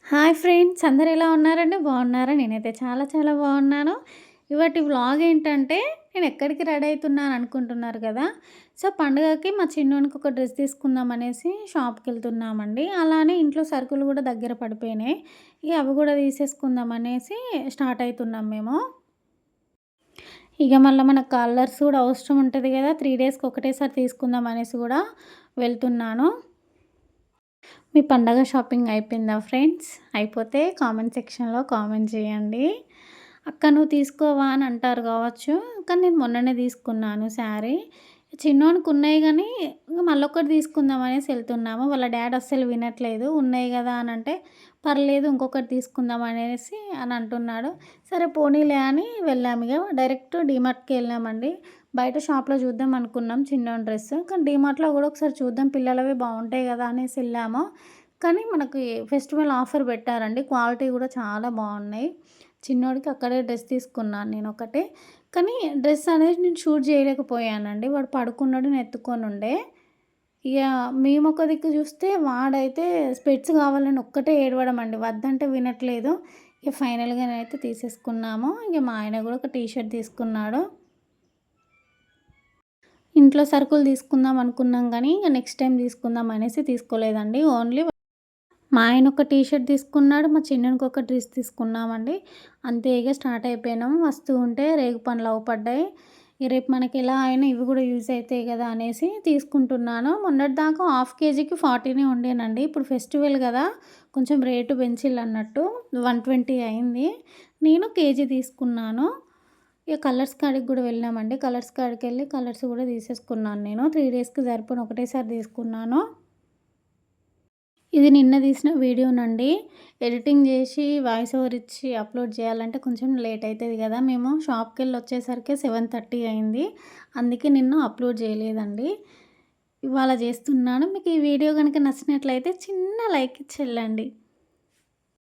Hi friends, అందరూ ఎలా ఉన్నారండి? బాగున్నారా? నేనైతే చాలా చాలా బాగున్నాను. ఇవాటి వ్లాగ్ ఏంటంటే, నేను ఎక్కడికి రెడీ అయితున్నాను అనుకుంటున్నారు కదా! సో, పండుగకి మా చిన్నోనికి ఒక డ్రెస్ తీసుకుందాం అనేసి షాప్‌కెళ్తున్నామండి. అలానే ఇంట్లో సరుకులు కూడా దగ్గర పడిపోయినాయి. ఇక అవి కూడా తీసేసుకుందాం అనేసి స్టార్ట్ అయితున్నాం మేము. ఇక మళ్ళీ మనకు కలర్స్ కూడా అవసరం ఉంటుంది కదా! 3 డేస్‌కి ఒకటేసారి తీసుకుందాం అనేసి కూడా వెళ్తున్నాను. మీ పండగ షాపింగ్ అయిపోయిందా ఫ్రెండ్స్? అయిపోతే కామెంట్ సెక్షన్‌లో కామెంట్ చేయండి. అక్క నువ్వు తీసుకోవా అని అంటారు కావచ్చు. కానీ నేను మొన్ననే తీసుకున్నాను శారీ. చిన్నోనికి ఉన్నాయి గానీ, ఇంక మళ్ళొకటి తీసుకుందాం అనేసి ఎళ్తున్నాము. వాళ్ళ డ్యాడీ అస్సలు వినట్లేదు. ఉన్నాయి గదా అని అంటే, పర్లేదు ఇంకొకటి తీసుకుందాం అనేసి అని అంటున్నాడు. సరే పోనీలే అని వెళ్ళామిగ. డైరెక్ట్ డీమార్ట్‌కి వెళ్ళామండి. బయట షాప్‌లో చూద్దాం అనుకున్నాం చిన్నోని డ్రెస్. కానీ డీమార్ట్‌లో గూడా ఒకసారి చూద్దాం పిల్లలవి బావుంటాయి గదా అనేసి ఎళ్ళాము. కానీ మనకి ఫెస్టివల్ ఆఫర్ పెట్టారండి. క్వాలిటీ గూడా చాలా బావున్నాయి. చిన్నోడికి అక్కడే డ్రెస్ తీసుకున్నాను నేనొకటి. కానీ డ్రెస్ అనేది నేను షూట్ చేయలేకపోయానండి. వాడు పడుకున్నాడు. నేను ఎత్తుకొనుండే. ఇగ మేమొక దిక్కు చూస్తే వాడైతే స్పెట్స్ కావాలని ఒక్కటే ఏడవడం అండి. వద్దంటే వినట్లేదు. ఇగ ఫైనల్‌గా నేనైతే తీసేసుకున్నాము. ఇగ మా ఆయన గూడా ఒక టీ షర్ట్ తీసుకున్నాడు. ఇంట్లో సరుకులు తీసుకుందాం అనుకున్నాం గానీ, ఇగ నెక్స్ట్ టైమ్ తీసుకుందాం అనేసి తీసుకోలేదండి. ఓన్లీ మా ఆయన ఒక టీ షర్ట్ తీసుకున్నాడు. మా చిన్నోనికి ఒక డ్రెస్ తీసుకున్నామండి. అంతే ఇగ స్టార్ట్ అయిపోయినాం. వస్తూ ఉంటే రేగుపండ్లు అవుపడ్డాయి. ఇగ రేపు మనకి ఎలా అయినా ఇవి కూడా యూజ్ అయితాయి కదా అనేసి తీసుకుంటున్నాను. మొన్నటిదాకా హాఫ్ కేజీకి 40నే ఉండేనండి. ఇప్పుడు ఫెస్టివల్ కదా! కొంచెం రేటు పెంచిల్లన్నట్టు 120 అయింది. నేను కేజీ తీసుకున్నాను. ఇక కలర్స్ కాడికి కూడా వెళ్ళామండి. కలర్స్ కాడికెళ్ళి కలర్స్ కూడా తీసేసుకున్నాను నేను. 3 డేస్‌కి సరిపోను ఒకటేసారి తీసుకున్నాను. ఇది నిన్న తీసిన వీడియోనండి. ఎడిటింగ్ చేసి, వాయిస్ ఓవర్ ఇచ్చి అప్‌లోడ్ చేయాలంటే కొంచెం లేట్ అయితది కదా! మేము షాప్‌కెళ్ళొచ్చేసరికి 7:30 అయింది. అందుకే నిన్న అప్‌లోడ్ చేయలేదండి. ఇవాళ చేస్తున్నాను. మీకు ఈ వీడియో గనుక నచ్చినట్లయితే చిన్న లైక్ ఇచ్చి ఎళ్ళండి.